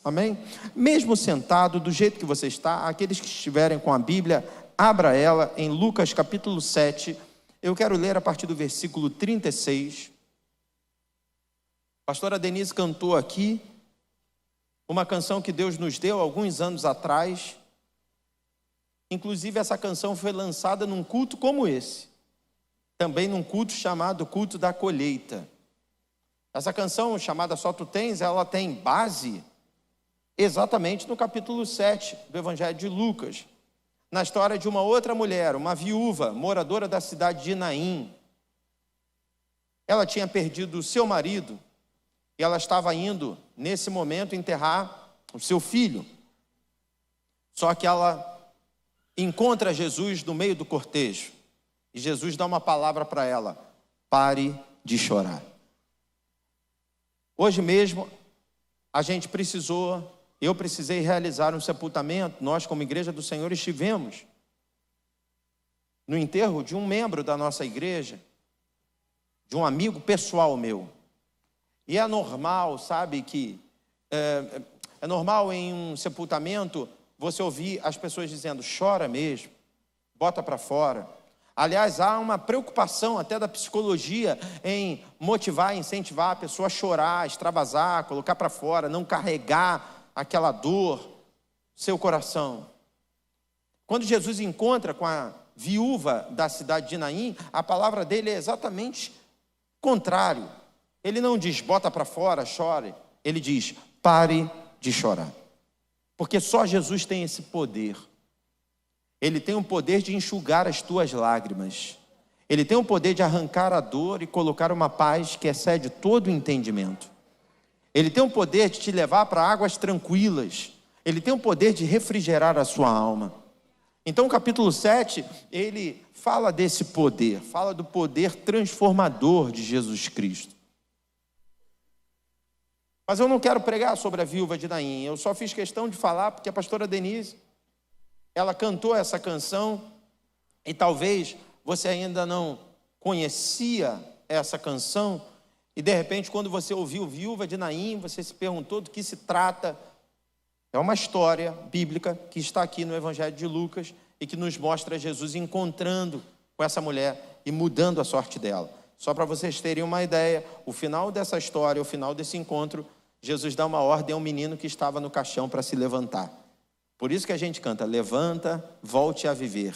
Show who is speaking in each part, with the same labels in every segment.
Speaker 1: Amém? Mesmo sentado, do jeito que você está, aqueles que estiverem com a Bíblia, abra ela em Lucas capítulo 7. Eu quero ler a partir do versículo 36. A pastora Denise cantou aqui uma canção que Deus nos deu alguns anos atrás. Inclusive essa canção foi lançada num culto como esse, também num culto chamado culto da colheita. Essa canção chamada Só Tu Tens, ela tem base exatamente no capítulo 7 do Evangelho de Lucas, na história de uma outra mulher, uma viúva, moradora da cidade de Naim. Ela tinha perdido o seu marido e ela estava indo, nesse momento, enterrar o seu filho. Só que ela encontra Jesus no meio do cortejo e Jesus dá uma palavra para ela: pare de chorar. Hoje mesmo eu precisei realizar um sepultamento. Nós, como Igreja do Senhor, estivemos no enterro de um membro da nossa igreja, de um amigo pessoal meu. E é normal, sabe, que é normal em um sepultamento você ouvir as pessoas dizendo: chora mesmo, bota para fora. Aliás, há uma preocupação até da psicologia em motivar, incentivar a pessoa a chorar, extravasar, colocar para fora, não carregar aquela dor no seu coração. Quando Jesus encontra com a viúva da cidade de Naim, a palavra dele é exatamente contrário. Ele não diz: bota para fora, chore. Ele diz: pare de chorar. Porque só Jesus tem esse poder. Ele tem o poder de enxugar as tuas lágrimas. Ele tem o poder de arrancar a dor e colocar uma paz que excede todo o entendimento. Ele tem o poder de te levar para águas tranquilas. Ele tem o poder de refrigerar a sua alma. Então o capítulo 7, ele fala desse poder, fala do poder transformador de Jesus Cristo. Mas eu não quero pregar sobre a viúva de Naim. Eu só fiz questão de falar porque a pastora Denise, ela cantou essa canção e talvez você ainda não conhecia essa canção e de repente quando você ouviu Viúva de Naim, você se perguntou do que se trata. É uma história bíblica que está aqui no Evangelho de Lucas e que nos mostra Jesus encontrando com essa mulher e mudando a sorte dela. Só para vocês terem uma ideia, o final dessa história, o final desse encontro, Jesus dá uma ordem a um menino que estava no caixão para se levantar. Por isso que a gente canta: levanta, volte a viver.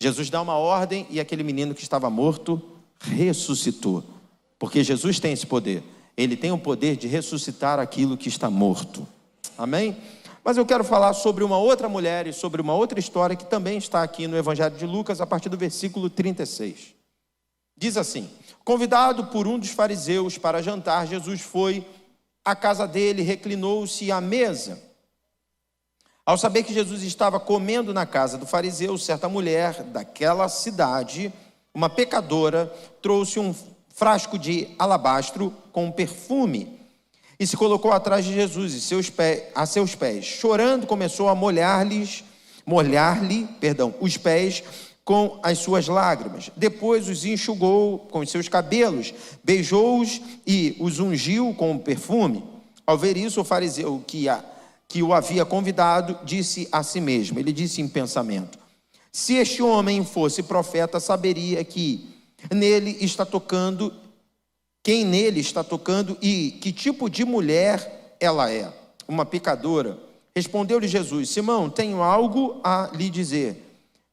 Speaker 1: Jesus dá uma ordem e aquele menino que estava morto ressuscitou. Porque Jesus tem esse poder. Ele tem o poder de ressuscitar aquilo que está morto. Amém? Mas eu quero falar sobre uma outra mulher e sobre uma outra história que também está aqui no Evangelho de Lucas, a partir do versículo 36. Diz assim: convidado por um dos fariseus para jantar, Jesus foi à casa dele, reclinou-se à mesa. Ao saber que Jesus estava comendo na casa do fariseu, certa mulher daquela cidade, uma pecadora, trouxe um frasco de alabastro com perfume e se colocou atrás de Jesus a seus pés. Chorando, começou a molhar-lhe os pés com as suas lágrimas. Depois os enxugou com os seus cabelos, beijou-os e os ungiu com o perfume. Ao ver isso, o fariseu que o havia convidado disse a si mesmo, ele disse em pensamento: se este homem fosse profeta, saberia quem nele está tocando e que tipo de mulher ela é, uma pecadora. Respondeu-lhe Jesus: Simão, tenho algo a lhe dizer.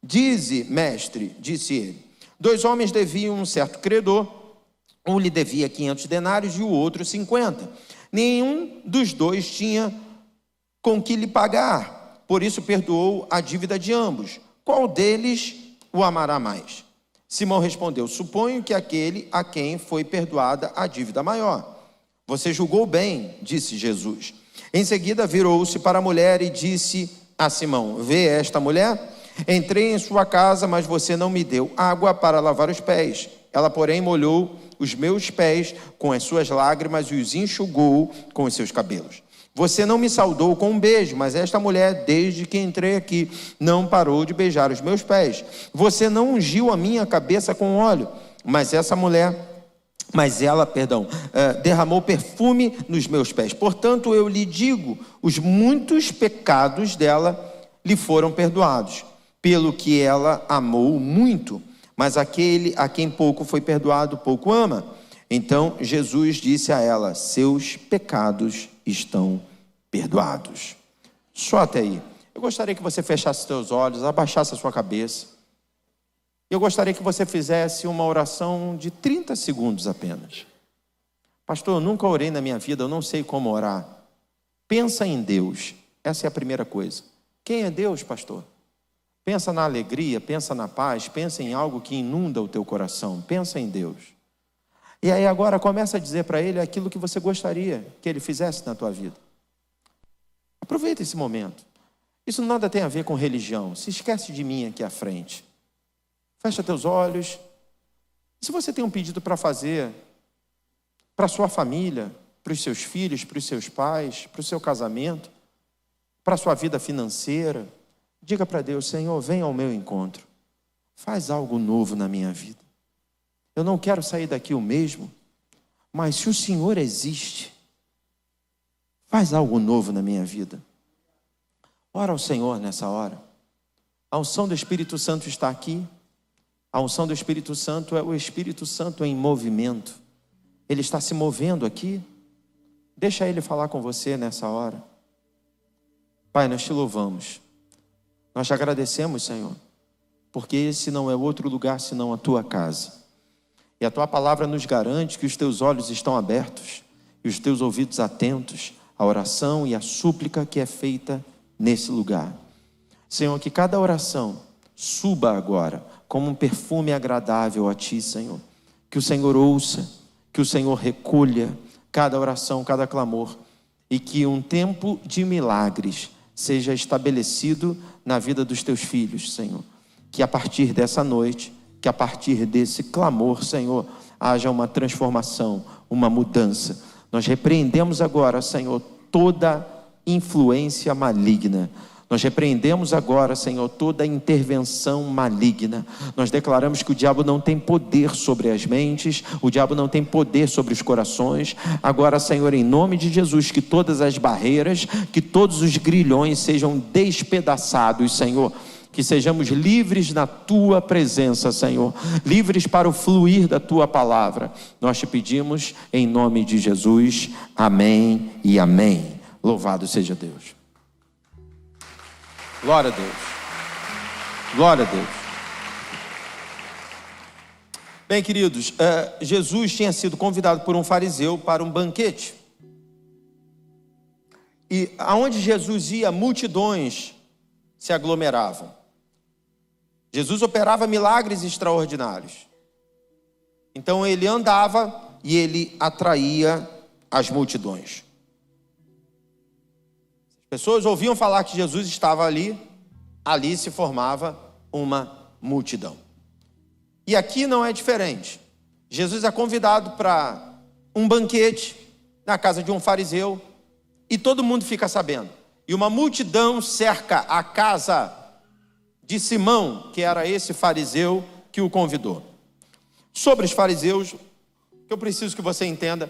Speaker 1: Dize, mestre, disse ele. 2 homens deviam um certo credor, um lhe devia 500 denários e o outro 50. Nenhum dos dois tinha com que lhe pagar, por isso perdoou a dívida de ambos. Qual deles o amará mais? Simão respondeu: suponho que aquele a quem foi perdoada a dívida maior. Você julgou bem, disse Jesus. Em seguida virou-se para a mulher e disse a Simão: vê esta mulher? Entrei em sua casa, mas você não me deu água para lavar os pés. Ela, porém, molhou os meus pés com as suas lágrimas e os enxugou com os seus cabelos. Você não me saudou com um beijo, mas esta mulher, desde que entrei aqui, não parou de beijar os meus pés. Você não ungiu a minha cabeça com óleo, mas essa mulher Mas ela, derramou perfume nos meus pés. Portanto, eu lhe digo, os muitos pecados dela lhe foram perdoados, pelo que ela amou muito. Mas aquele a quem pouco foi perdoado, pouco ama. Então Jesus disse a ela: seus pecados estão perdoados. Só até aí. Eu gostaria que você fechasse seus olhos, abaixasse a sua cabeça. Eu gostaria que você fizesse uma oração de 30 segundos apenas. Pastor, eu nunca orei na minha vida, eu não sei como orar. Pensa em Deus. Essa é a primeira coisa. Quem é Deus, pastor? Pensa na alegria, pensa na paz, pensa em algo que inunda o teu coração. Pensa em Deus. E aí agora começa a dizer para Ele aquilo que você gostaria que Ele fizesse na tua vida. Aproveita esse momento. Isso nada tem a ver com religião. Se esquece de mim aqui à frente. Fecha teus olhos. Se você tem um pedido para fazer para a sua família, para os seus filhos, para os seus pais, para o seu casamento, para a sua vida financeira, diga para Deus: Senhor, vem ao meu encontro. Faz algo novo na minha vida. Eu não quero sair daqui o mesmo, mas se o Senhor existe, faz algo novo na minha vida. Ora ao Senhor nessa hora. A unção do Espírito Santo está aqui. A unção do Espírito Santo é o Espírito Santo em movimento. Ele está se movendo aqui. Deixa Ele falar com você nessa hora. Pai, nós te louvamos. Nós te agradecemos, Senhor, porque esse não é outro lugar senão a tua casa. E a tua palavra nos garante que os teus olhos estão abertos e os teus ouvidos atentos à oração e à súplica que é feita nesse lugar. Senhor, que cada oração suba agora como um perfume agradável a ti, Senhor. Que o Senhor ouça, que o Senhor recolha cada oração, cada clamor, e que um tempo de milagres seja estabelecido na vida dos teus filhos, Senhor. Que a partir dessa noite, que a partir desse clamor, Senhor, haja uma transformação, uma mudança. Nós repreendemos agora, Senhor, toda influência maligna. Nós repreendemos agora, Senhor, toda intervenção maligna. Nós declaramos que o diabo não tem poder sobre as mentes, o diabo não tem poder sobre os corações. Agora, Senhor, em nome de Jesus, que todas as barreiras, que todos os grilhões sejam despedaçados, Senhor. Que sejamos livres na tua presença, Senhor, livres para o fluir da tua palavra. Nós te pedimos em nome de Jesus. Amém e amém. Louvado seja Deus. Glória a Deus. Glória a Deus. Bem, queridos, Jesus tinha sido convidado por um fariseu para um banquete. E aonde Jesus ia, multidões se aglomeravam. Jesus operava milagres extraordinários. Então ele andava e ele atraía as multidões. As pessoas ouviam falar que Jesus estava ali se formava uma multidão. E aqui não é diferente. Jesus é convidado para um banquete na casa de um fariseu e todo mundo fica sabendo. E uma multidão cerca a casa de Simão, que era esse fariseu que o convidou. Sobre os fariseus, o que eu preciso que você entenda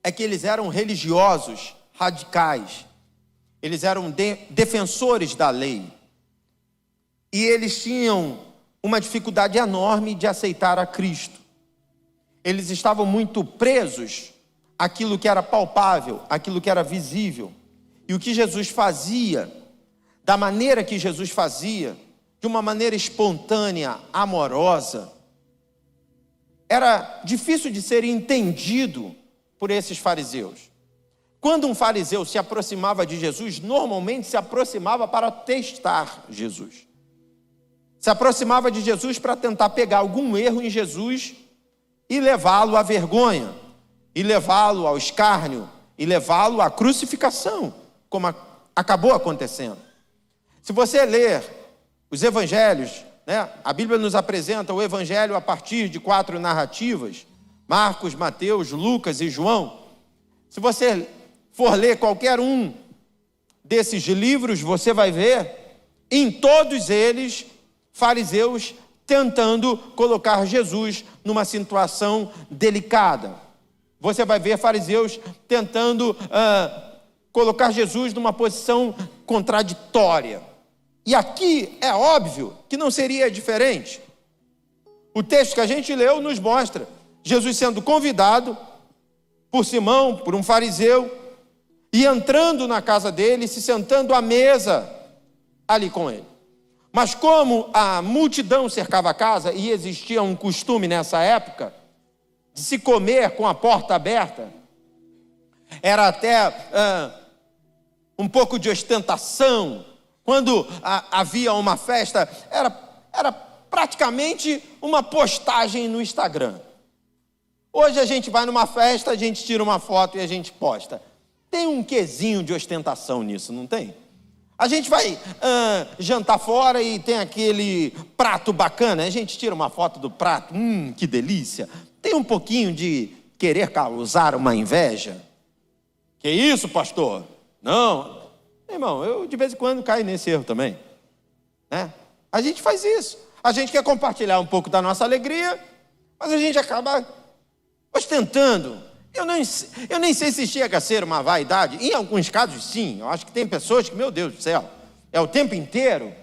Speaker 1: é que eles eram religiosos radicais. Eles eram defensores da lei. E eles tinham uma dificuldade enorme de aceitar a Cristo. Eles estavam muito presos àquilo que era palpável, àquilo que era visível. E o que Jesus fazia, da maneira que Jesus fazia, de uma maneira espontânea, amorosa, era difícil de ser entendido por esses fariseus. Quando um fariseu se aproximava de Jesus, normalmente se aproximava para testar Jesus. Se aproximava de Jesus para tentar pegar algum erro em Jesus e levá-lo à vergonha, e levá-lo ao escárnio, e levá-lo à crucificação, como acabou acontecendo. Se você ler os evangelhos, né, a Bíblia nos apresenta o evangelho a partir de 4 narrativas, Marcos, Mateus, Lucas e João. Se você for ler qualquer um desses livros, você vai ver, em todos eles, fariseus tentando colocar Jesus numa situação delicada. Você vai ver fariseus tentando colocar Jesus numa posição contraditória. E aqui é óbvio que não seria diferente. O texto que a gente leu nos mostra Jesus sendo convidado por Simão, por um fariseu, e entrando na casa dele, se sentando à mesa ali com ele. Mas como a multidão cercava a casa, e existia um costume nessa época, de se comer com a porta aberta, era até um pouco de ostentação. Quando havia uma festa, era praticamente uma postagem no Instagram. Hoje a gente vai numa festa, a gente tira uma foto e a gente posta. Tem um quesinho de ostentação nisso, não tem? A gente vai jantar fora e tem aquele prato bacana, a gente tira uma foto do prato, que delícia. Tem um pouquinho de querer causar uma inveja. Que isso, pastor? Não, irmão, eu de vez em quando caio nesse erro também, né? A gente faz isso, a gente quer compartilhar um pouco da nossa alegria, mas a gente acaba ostentando. Eu nem sei se chega a ser uma vaidade. Em alguns casos, sim. Eu acho que tem pessoas que, meu Deus do céu, é o tempo inteiro.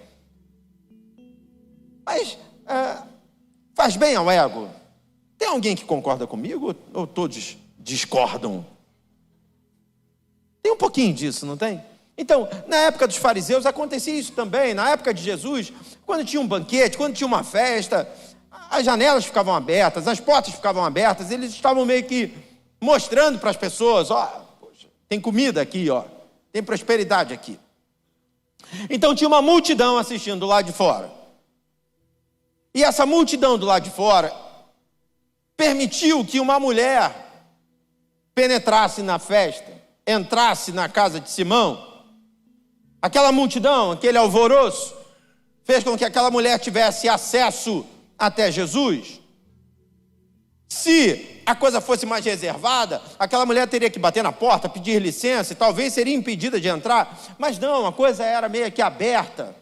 Speaker 1: Mas faz bem ao ego. Tem alguém que concorda comigo ou todos discordam? Tem um pouquinho disso, não tem? Então, na época dos fariseus acontecia isso também. Na época de Jesus, quando tinha um banquete, quando tinha uma festa, as janelas ficavam abertas, as portas ficavam abertas, eles estavam meio que mostrando para as pessoas, poxa, tem comida aqui, tem prosperidade aqui. Então tinha uma multidão assistindo do lado de fora. E essa multidão do lado de fora permitiu que uma mulher penetrasse na festa, entrasse na casa de Simão. Aquela multidão, aquele alvoroço, fez com que aquela mulher tivesse acesso até Jesus. Se a coisa fosse mais reservada, aquela mulher teria que bater na porta, pedir licença, e talvez seria impedida de entrar. Mas não, a coisa era meio que aberta.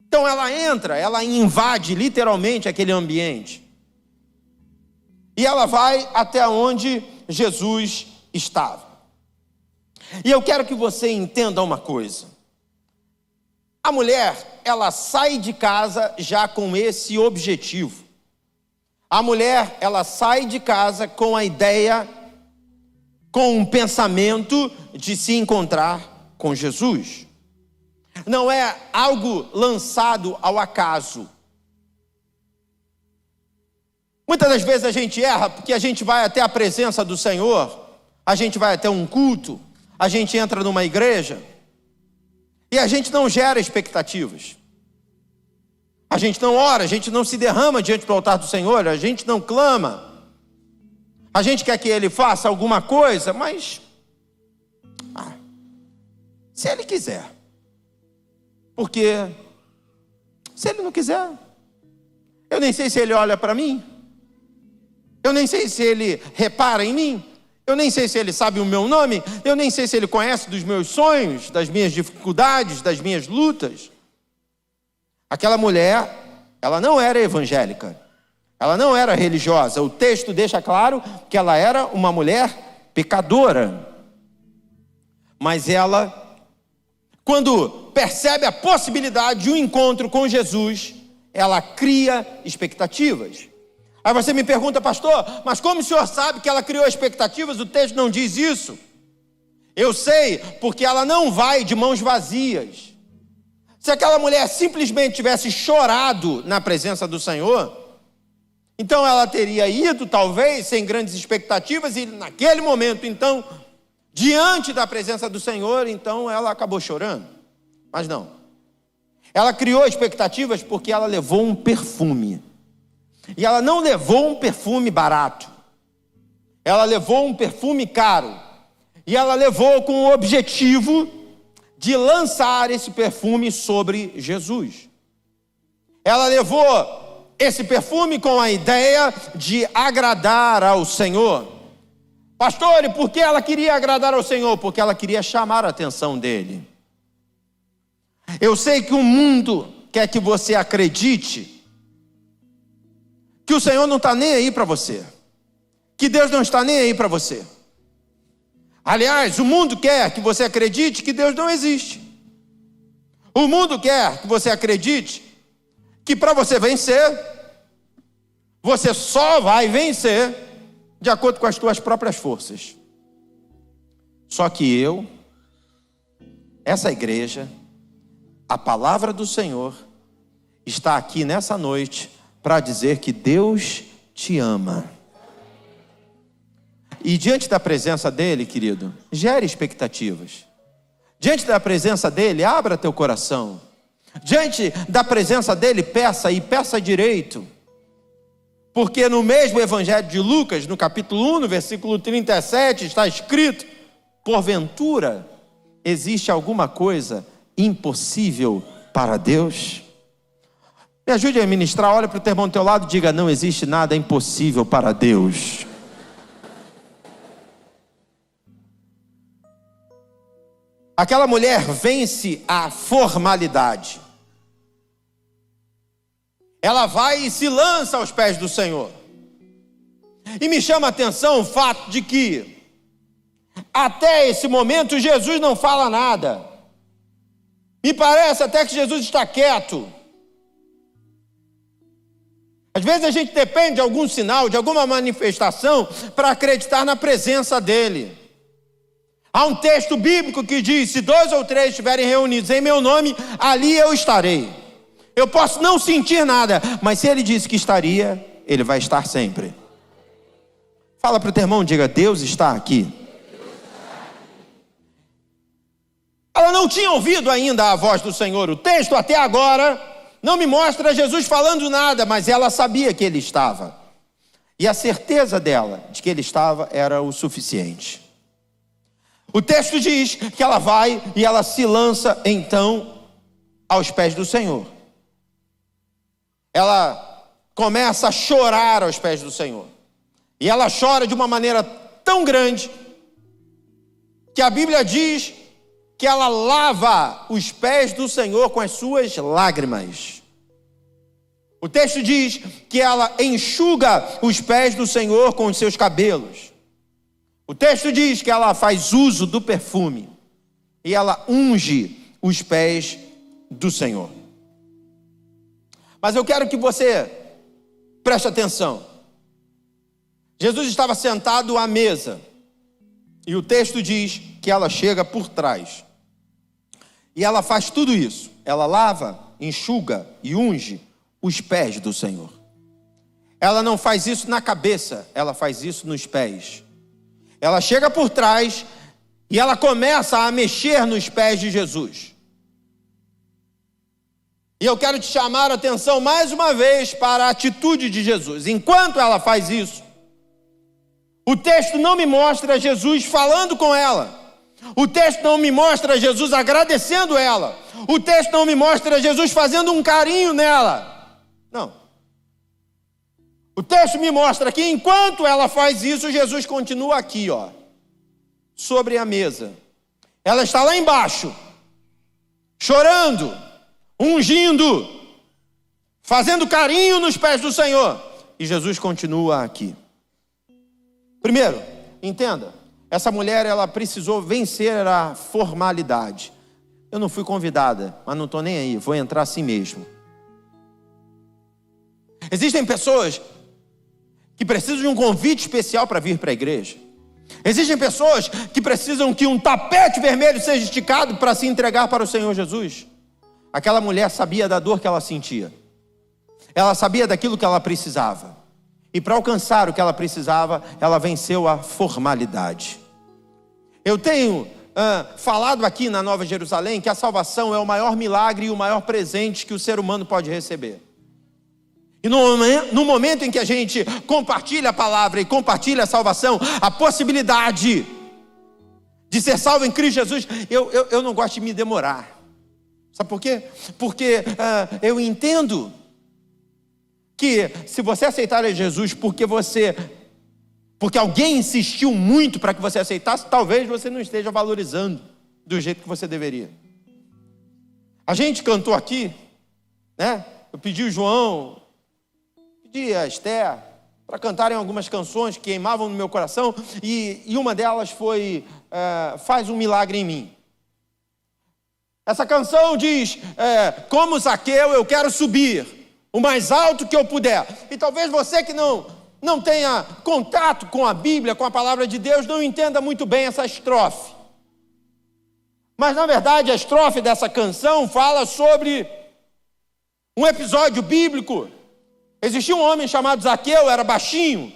Speaker 1: Então ela entra, ela invade literalmente aquele ambiente. E ela vai até onde Jesus estava. E eu quero que você entenda uma coisa. A mulher, ela sai de casa já com esse objetivo. A mulher, ela sai de casa com a ideia, com um pensamento de se encontrar com Jesus. Não é algo lançado ao acaso. Muitas das vezes a gente erra porque a gente vai até a presença do Senhor, a gente vai até um culto, a gente entra numa igreja e a gente não gera expectativas. A gente não ora, a gente não se derrama diante do altar do Senhor, a gente não clama. A gente quer que Ele faça alguma coisa, mas se Ele quiser. Porque se Ele não quiser, eu nem sei se Ele olha para mim, eu nem sei se Ele repara em mim, eu nem sei se Ele sabe o meu nome, eu nem sei se Ele conhece dos meus sonhos, das minhas dificuldades, das minhas lutas. Aquela mulher, ela não era evangélica, ela não era religiosa. O texto deixa claro que ela era uma mulher pecadora. Mas ela, quando percebe a possibilidade de um encontro com Jesus, ela cria expectativas. Aí você me pergunta, pastor, mas como o senhor sabe que ela criou expectativas? O texto não diz isso. Eu sei, porque ela não vai de mãos vazias. Se aquela mulher simplesmente tivesse chorado na presença do Senhor, então ela teria ido, talvez, sem grandes expectativas, e naquele momento, então, diante da presença do Senhor, então ela acabou chorando. Mas não. Ela criou expectativas porque ela levou um perfume. E ela não levou um perfume barato. Ela levou um perfume caro. E ela levou com o objetivo de lançar esse perfume sobre Jesus. Ela levou esse perfume com a ideia de agradar ao Senhor. Pastor, e por que ela queria agradar ao Senhor? Porque ela queria chamar a atenção dele. Eu sei que o mundo quer que você acredite que o Senhor não está nem aí para você, que Deus não está nem aí para você. Aliás, o mundo quer que você acredite que Deus não existe. O mundo quer que você acredite que para você vencer, você só vai vencer de acordo com as suas próprias forças. Só que essa igreja, a palavra do Senhor, está aqui nessa noite para dizer que Deus te ama. E diante da presença dele, querido, gere expectativas. Diante da presença dele, abra teu coração. Diante da presença dele, peça, e peça direito. Porque no mesmo evangelho de Lucas, no capítulo 1, no versículo 37, está escrito: porventura, existe alguma coisa impossível para Deus? Me ajude a ministrar, olha para o teu irmão do teu lado e diga: não existe nada impossível para Deus. Aquela mulher vence a formalidade. Ela vai e se lança aos pés do Senhor. E me chama a atenção o fato de que, até esse momento, Jesus não fala nada. Me parece até que Jesus está quieto. Às vezes a gente depende de algum sinal, de alguma manifestação, para acreditar na presença dele. Há um texto bíblico que diz: se 2 ou 3 estiverem reunidos em meu nome, ali eu estarei. Eu posso não sentir nada, mas se ele disse que estaria, ele vai estar sempre. Fala para o teu irmão, diga: Deus está aqui. Ela não tinha ouvido ainda a voz do Senhor. O texto até agora não me mostra Jesus falando nada, mas ela sabia que ele estava. E a certeza dela de que ele estava era o suficiente. O texto diz que ela vai e ela se lança então aos pés do Senhor. Ela começa a chorar aos pés do Senhor. E ela chora de uma maneira tão grande que a Bíblia diz que ela lava os pés do Senhor com as suas lágrimas. O texto diz que ela enxuga os pés do Senhor com os seus cabelos. O texto diz que ela faz uso do perfume e ela unge os pés do Senhor. Mas eu quero que você preste atenção. Jesus estava sentado à mesa e o texto diz que ela chega por trás. E ela faz tudo isso. Ela lava, enxuga e unge os pés do Senhor. Ela não faz isso na cabeça, ela faz isso nos pés. Ela chega por trás e ela começa a mexer nos pés de Jesus. E eu quero te chamar a atenção mais uma vez para a atitude de Jesus. Enquanto ela faz isso, o texto não me mostra Jesus falando com ela. O texto não me mostra Jesus agradecendo ela. O texto não me mostra Jesus fazendo um carinho nela. Não. O texto me mostra que enquanto ela faz isso, Jesus continua aqui, sobre a mesa. Ela está lá embaixo, chorando, ungindo, fazendo carinho nos pés do Senhor. E Jesus continua aqui. Primeiro, entenda, essa mulher, ela precisou vencer a formalidade. Eu não fui convidada, mas não estou nem aí, vou entrar assim mesmo. Existem pessoas que precisam de um convite especial para vir para a igreja. Existem pessoas que precisam que um tapete vermelho seja esticado para se entregar para o Senhor Jesus. Aquela mulher sabia da dor que ela sentia. Ela sabia daquilo que ela precisava. E para alcançar o que ela precisava, ela venceu a formalidade. Eu tenho falado aqui na Nova Jerusalém que a salvação é o maior milagre e o maior presente que o ser humano pode receber. E no momento em que a gente compartilha a palavra e compartilha a salvação, a possibilidade de ser salvo em Cristo Jesus, eu não gosto de me demorar. Sabe por quê? Porque eu entendo que se você aceitar a Jesus porque alguém insistiu muito para que você aceitasse, talvez você não esteja valorizando do jeito que você deveria. A gente cantou aqui, né? Eu pedi o João, pedi a Esther para cantarem algumas canções que queimavam no meu coração, e uma delas foi Faz um Milagre em Mim. Essa canção diz, como Zaqueu, eu quero subir o mais alto que eu puder. E talvez você que não tenha contato com a Bíblia, com a palavra de Deus, não entenda muito bem essa estrofe. Mas, na verdade, a estrofe dessa canção fala sobre um episódio bíblico. Existia um homem chamado Zaqueu, era baixinho,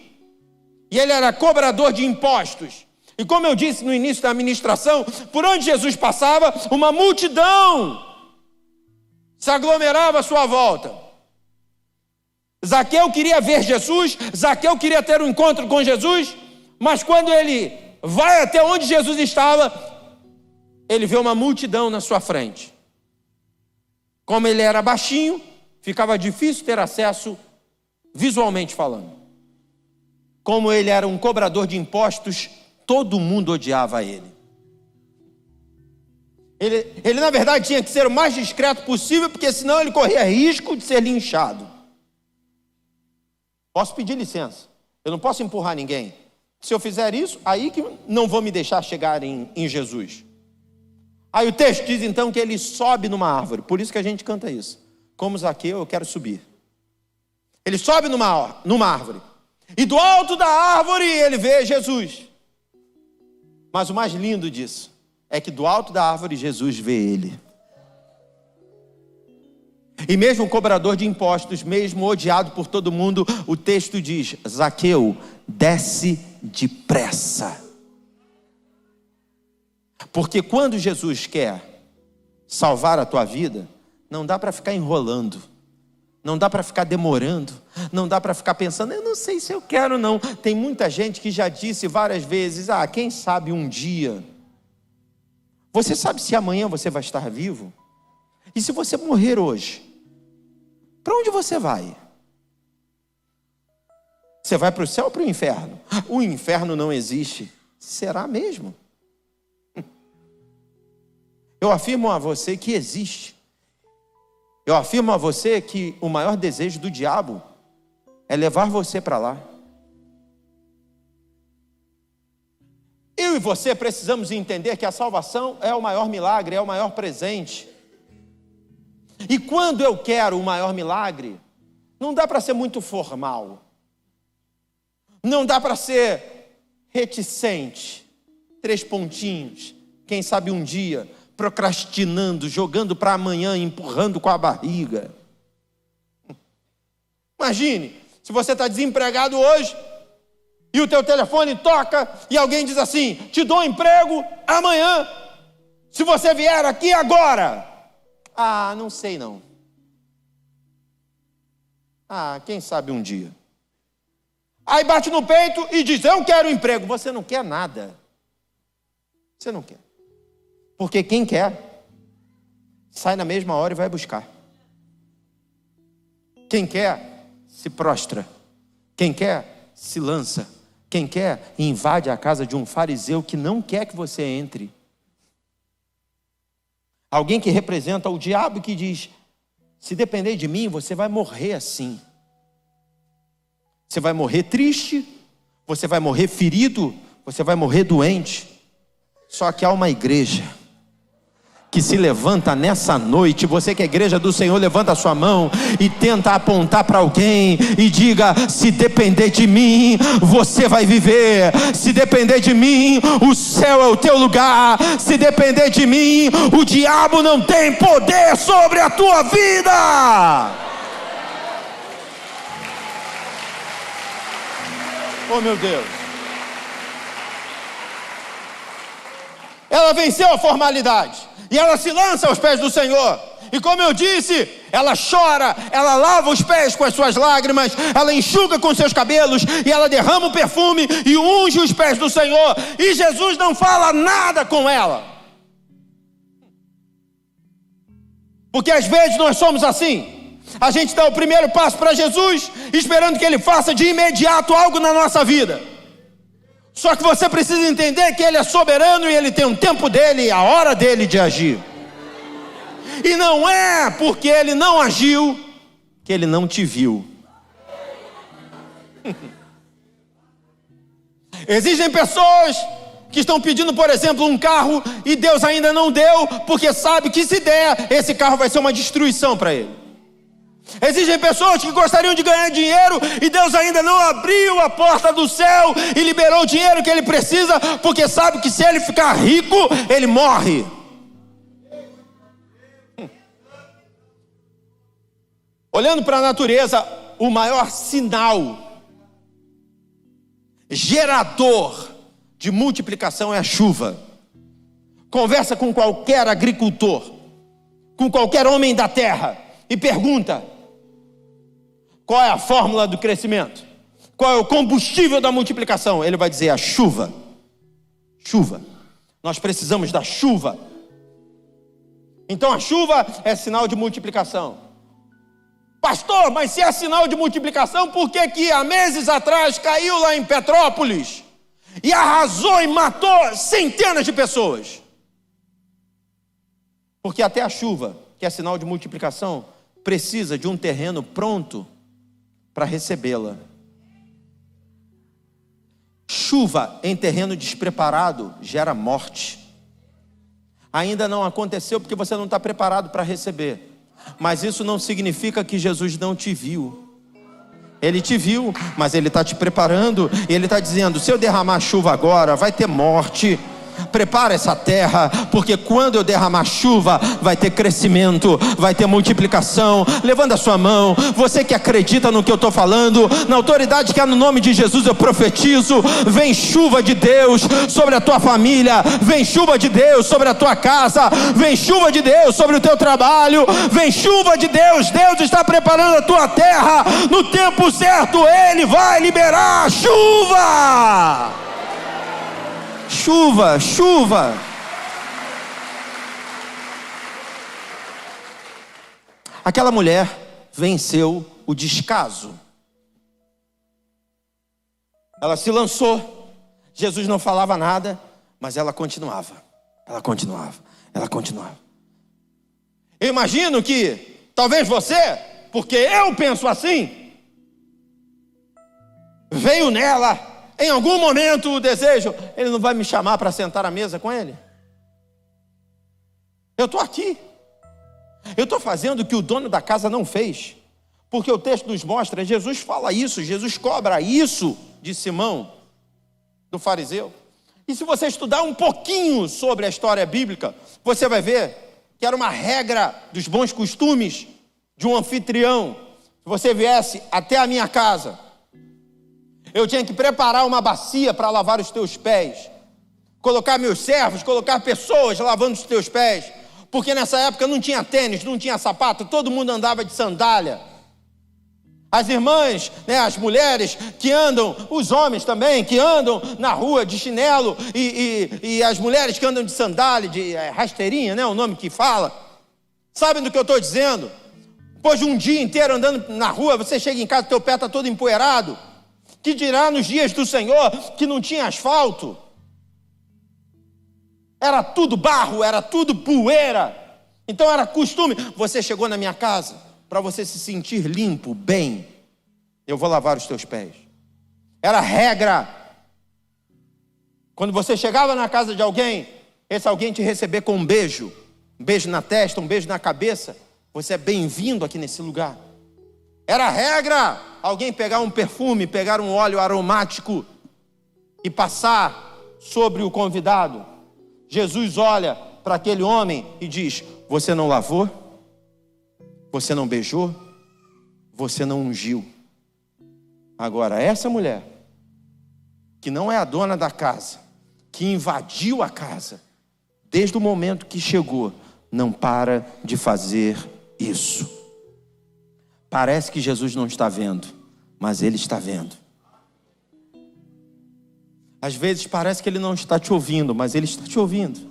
Speaker 1: e ele era cobrador de impostos. E como eu disse no início da ministração, por onde Jesus passava, uma multidão se aglomerava à sua volta. Zaqueu queria ver Jesus, Zaqueu queria ter um encontro com Jesus, mas quando ele vai até onde Jesus estava, ele vê uma multidão na sua frente. Como ele era baixinho, ficava difícil ter acesso visualmente falando. Como ele era um cobrador de impostos, todo mundo odiava ele. Ele na verdade tinha que ser o mais discreto possível, porque senão ele corria risco de ser linchado. Posso pedir licença, eu não posso empurrar ninguém. Se eu fizer isso, aí que não vou me deixar chegar em Jesus. Aí o texto diz então que ele sobe numa árvore, por isso que a gente canta isso. Como Zaqueu, eu quero subir. Ele sobe numa árvore, e do alto da árvore ele vê Jesus. Mas o mais lindo disso é que do alto da árvore Jesus vê ele. E mesmo o cobrador de impostos, mesmo odiado por todo mundo, o texto diz, Zaqueu, desce depressa. Porque quando Jesus quer salvar a tua vida, não dá para ficar enrolando, não dá para ficar demorando, não dá para ficar pensando, eu não sei se eu quero não. Tem muita gente que já disse várias vezes, quem sabe um dia. Você sabe se amanhã você vai estar vivo? E se você morrer hoje, para onde você vai? Você vai para o céu ou para o inferno? O inferno não existe. Será mesmo? Eu afirmo a você que existe. Eu afirmo a você que o maior desejo do diabo é levar você para lá. Eu e você precisamos entender que a salvação é o maior milagre, é o maior presente. E quando eu quero o maior milagre, não dá para ser muito formal. Não dá para ser reticente, 3 pontinhos, quem sabe um dia, procrastinando, jogando para amanhã, empurrando com a barriga. Imagine, se você está desempregado hoje, e o teu telefone toca, e alguém diz assim, te dou um emprego amanhã, se você vier aqui agora. Não sei não. Quem sabe um dia. Aí bate no peito e diz, eu quero um emprego. Você não quer nada. Você não quer. Porque quem quer, sai na mesma hora e vai buscar. Quem quer, se prostra. Quem quer, se lança. Quem quer, invade a casa de um fariseu que não quer que você entre. Alguém que representa o diabo que diz, se depender de mim, você vai morrer assim. Você vai morrer triste, você vai morrer ferido, você vai morrer doente. Só que há uma igreja que se levanta nessa noite. Você que é a igreja do Senhor, levanta a sua mão e tenta apontar para alguém e diga, se depender de mim, você vai viver. Se depender de mim, o céu é o teu lugar. Se depender de mim, o diabo não tem poder sobre a tua vida. Oh meu Deus. Ela venceu a formalidade e ela se lança aos pés do Senhor. E como eu disse, ela chora, ela lava os pés com as suas lágrimas, ela enxuga com seus cabelos e ela derrama o perfume e unge os pés do Senhor. E Jesus não fala nada com ela. Porque às vezes nós somos assim. A gente dá o primeiro passo para Jesus, esperando que Ele faça de imediato algo na nossa vida. Só que você precisa entender que Ele é soberano e Ele tem um tempo dele e a hora dele de agir. E não é porque Ele não agiu que Ele não te viu. Existem pessoas que estão pedindo, por exemplo, um carro e Deus ainda não deu, porque sabe que se der, esse carro vai ser uma destruição para ele. Existem pessoas que gostariam de ganhar dinheiro e Deus ainda não abriu a porta do céu e liberou o dinheiro que ele precisa, porque sabe que se ele ficar rico, ele morre. Olhando para a natureza, o maior sinal gerador de multiplicação é a chuva. Conversa com qualquer agricultor, com qualquer homem da terra e pergunta: qual é a fórmula do crescimento? Qual é o combustível da multiplicação? Ele vai dizer: a chuva. Chuva. Nós precisamos da chuva. Então a chuva é sinal de multiplicação. Pastor, mas se é sinal de multiplicação, por que há meses atrás caiu lá em Petrópolis e arrasou e matou centenas de pessoas? Porque até a chuva, que é sinal de multiplicação, precisa de um terreno pronto para recebê-la. Chuva em terreno despreparado gera morte. Ainda não aconteceu porque você não está preparado para receber. Mas isso não significa que Jesus não te viu. Ele te viu, mas Ele está te preparando. E Ele está dizendo: se eu derramar chuva agora, vai ter morte. Prepara essa terra, porque quando eu derramar chuva, vai ter crescimento, vai ter multiplicação. Levanta a sua mão, você que acredita no que eu estou falando, na autoridade que há no nome de Jesus, eu profetizo: vem chuva de Deus sobre a tua família, vem chuva de Deus sobre a tua casa, vem chuva de Deus sobre o teu trabalho, vem chuva de Deus. Deus está preparando a tua terra, no tempo certo Ele vai liberar a chuva. Chuva, chuva. Aquela mulher venceu o descaso. Ela se lançou. Jesus não falava nada, mas ela continuava. Ela continuava. Ela continuava. Eu imagino que talvez você, porque eu penso assim, veio nela em algum momento o desejo: ele não vai me chamar para sentar à mesa com ele? Eu estou aqui. Eu estou fazendo o que o dono da casa não fez. Porque o texto nos mostra, Jesus fala isso, Jesus cobra isso de Simão, do fariseu. E se você estudar um pouquinho sobre a história bíblica, você vai ver que era uma regra dos bons costumes de um anfitrião. Se você viesse até a minha casa, eu tinha que preparar uma bacia para lavar os teus pés, colocar meus servos, colocar pessoas lavando os teus pés, porque nessa época não tinha tênis, não tinha sapato, todo mundo andava de sandália. As irmãs, as mulheres que andam, os homens também, que andam na rua de chinelo, e as mulheres que andam de sandália, de rasteirinha, o nome que fala, sabem do que eu estou dizendo? Depois de um dia inteiro andando na rua, você chega em casa, teu pé está todo empoeirado. Que dirá nos dias do Senhor que não tinha asfalto? Era tudo barro, era tudo poeira. Então era costume. Você chegou na minha casa, para você se sentir limpo, bem, eu vou lavar os teus pés. Era regra. Quando você chegava na casa de alguém, esse alguém te receber com um beijo na testa, um beijo na cabeça, você é bem-vindo aqui nesse lugar. Era regra alguém pegar um perfume, pegar um óleo aromático e passar sobre o convidado. Jesus olha para aquele homem e diz: você não lavou? Você não beijou? Você não ungiu? Agora essa mulher, que não é a dona da casa, que invadiu a casa, desde o momento que chegou, não para de fazer isso. Parece que Jesus não está vendo, mas Ele está vendo. Às vezes parece que Ele não está te ouvindo, mas Ele está te ouvindo.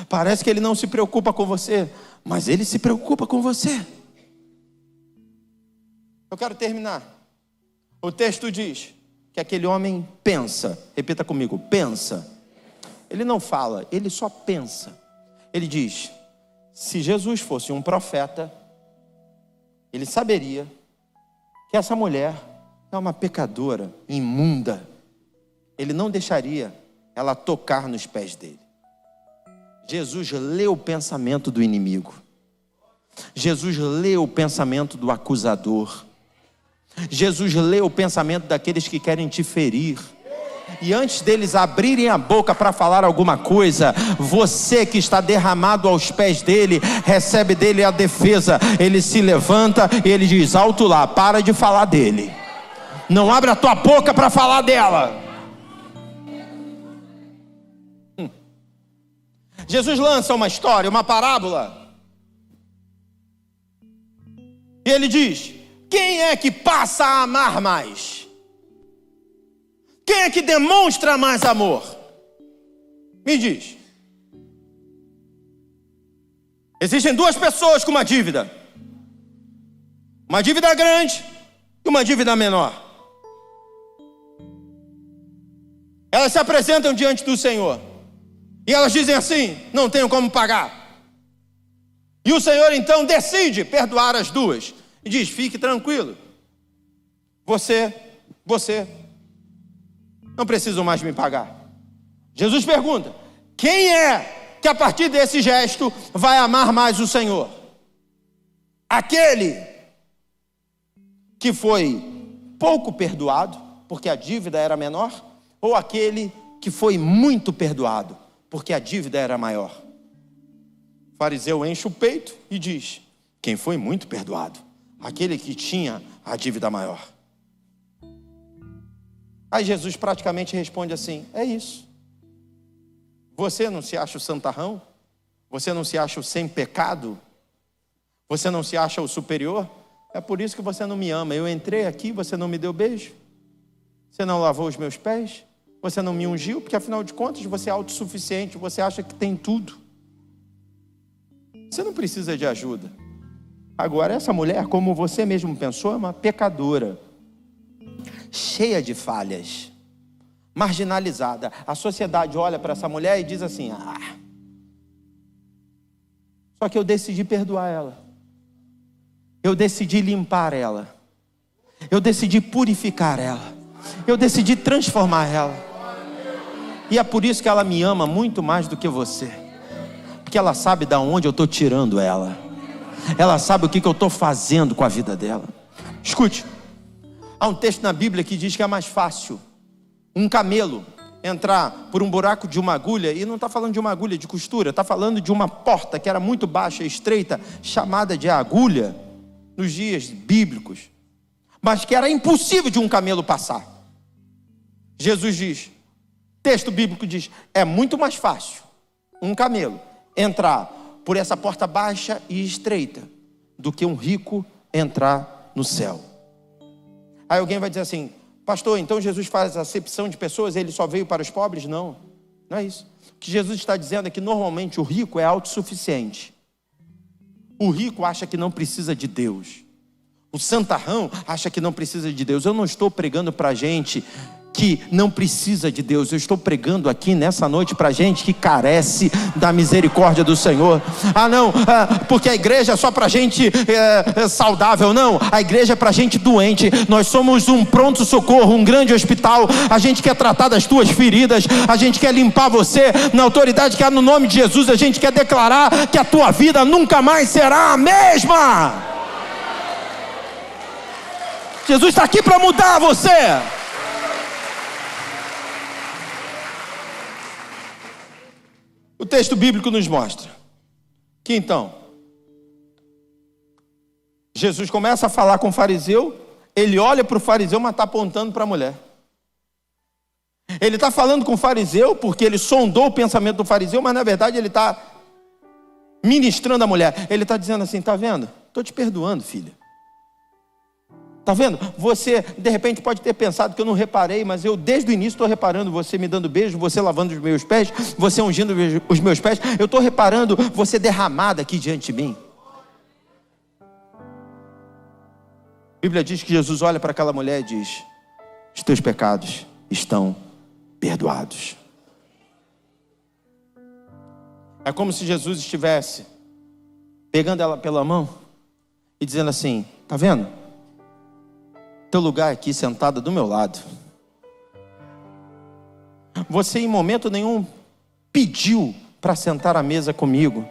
Speaker 1: Parece que Ele não se preocupa com você, mas Ele se preocupa com você. Eu quero terminar. O texto diz que aquele homem pensa. Repita comigo: pensa. Ele não fala, ele só pensa. Ele diz: se Jesus fosse um profeta, ele saberia que essa mulher é uma pecadora, imunda. Ele não deixaria ela tocar nos pés dele. Jesus lê o pensamento do inimigo. Jesus lê o pensamento do acusador. Jesus lê o pensamento daqueles que querem te ferir. E antes deles abrirem a boca para falar alguma coisa, você que está derramado aos pés dele, recebe dele a defesa. Ele se levanta e ele diz: alto lá, para de falar dele. Não abre a tua boca para falar dela. Jesus lança uma história, uma parábola. E ele diz: quem é que passa a amar mais? Quem é que demonstra mais amor? Me diz. Existem duas pessoas com uma dívida. Uma dívida grande e uma dívida menor. Elas se apresentam diante do Senhor. E elas dizem assim: não tenho como pagar. E o Senhor então decide perdoar as duas. E diz: fique tranquilo. Você não precisam mais me pagar. Jesus pergunta: quem é que a partir desse gesto vai amar mais o Senhor? Aquele que foi pouco perdoado, porque a dívida era menor, ou aquele que foi muito perdoado, porque a dívida era maior? O fariseu enche o peito e diz: quem foi muito perdoado, aquele que tinha a dívida maior. Aí Jesus praticamente responde assim: é isso. Você não se acha o santarrão? Você não se acha o sem pecado? Você não se acha o superior? É por isso que você não me ama. Eu entrei aqui, você não me deu beijo. Você não lavou os meus pés. Você não me ungiu, porque afinal de contas você é autossuficiente. Você acha que tem tudo. Você não precisa de ajuda. Agora, essa mulher, como você mesmo pensou, é uma pecadora, cheia de falhas, marginalizada. A sociedade olha para essa mulher e diz assim: só que eu decidi perdoar ela. Eu decidi limpar ela. Eu decidi purificar ela. Eu decidi transformar ela. E é por isso que ela me ama muito mais do que você. Porque ela sabe de onde eu estou tirando ela. Ela sabe o que eu estou fazendo com a vida dela. Escute. Há um texto na Bíblia que diz que é mais fácil um camelo entrar por um buraco de uma agulha. E não está falando de uma agulha de costura. Está falando de uma porta que era muito baixa e estreita, chamada de agulha, nos dias bíblicos, mas que era impossível de um camelo passar. Jesus diz, texto bíblico diz: é muito mais fácil um camelo entrar por essa porta baixa e estreita do que um rico entrar no céu. Aí alguém vai dizer assim: pastor, então Jesus faz acepção de pessoas, ele só veio para os pobres? Não, não é isso. O que Jesus está dizendo é que normalmente o rico é autossuficiente. O rico acha que não precisa de Deus. O santarrão acha que não precisa de Deus. Eu não estou pregando para gente que não precisa de Deus. Eu estou pregando aqui nessa noite para gente que carece da misericórdia do Senhor. Não, porque a igreja é só para gente saudável. Não, a igreja é para gente doente. Nós somos um pronto-socorro, um grande hospital. A gente quer tratar das tuas feridas. A gente quer limpar você na autoridade que há no nome de Jesus. A gente quer declarar que a tua vida nunca mais será a mesma. Jesus está aqui para mudar você. O texto bíblico nos mostra que então Jesus começa a falar com o fariseu. Ele olha para o fariseu, mas está apontando para a mulher. Ele está falando com o fariseu porque ele sondou o pensamento do fariseu, mas na verdade ele está ministrando a mulher. Ele está dizendo assim: está vendo? Estou te perdoando, filha. Está vendo? Você de repente pode ter pensado que eu não reparei, mas eu desde o início estou reparando você me dando beijo, você lavando os meus pés, você ungindo os meus pés. Eu estou reparando você derramada aqui diante de mim. A Bíblia diz que Jesus olha para aquela mulher e diz: os teus pecados estão perdoados. É como se Jesus estivesse pegando ela pela mão e dizendo assim: está vendo? teu lugar aqui sentada do meu lado. Você em momento nenhum pediu para sentar à mesa comigo.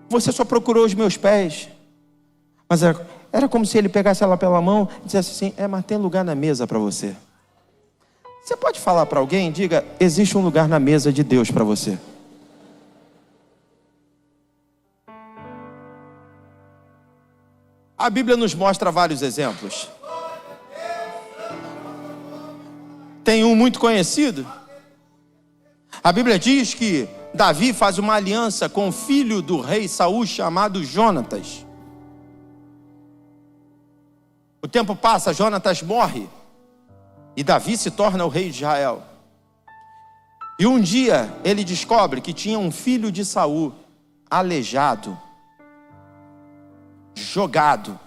Speaker 1: Você só procurou os meus pés. Mas era como se ele pegasse ela pela mão e dissesse assim: mas tem lugar na mesa para você. Você pode falar para alguém, diga: existe um lugar na mesa de Deus para você. A Bíblia nos mostra vários exemplos. Tem um muito conhecido. A Bíblia diz que Davi faz uma aliança com o filho do rei Saul chamado Jonatas. O tempo passa, Jonatas morre e Davi se torna o rei de Israel. E um dia ele descobre que tinha um filho de Saul aleijado, jogado,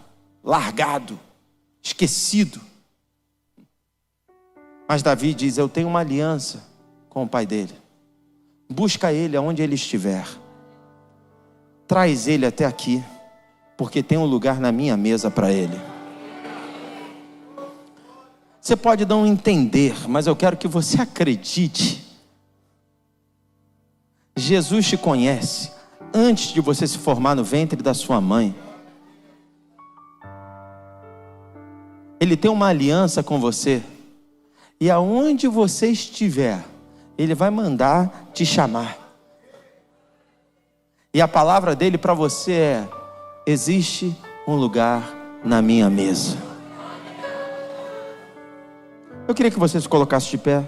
Speaker 1: largado, esquecido. Mas Davi diz: eu tenho uma aliança com o pai dele. Busca ele aonde ele estiver. Traz ele até aqui, porque tem um lugar na minha mesa para ele. Você pode não entender, mas eu quero que você acredite. Jesus te conhece antes de você se formar no ventre da sua mãe. Ele tem uma aliança com você. E aonde você estiver, Ele vai mandar te chamar. E a palavra dele para você é: existe um lugar na minha mesa. Eu queria que você se colocasse de pé.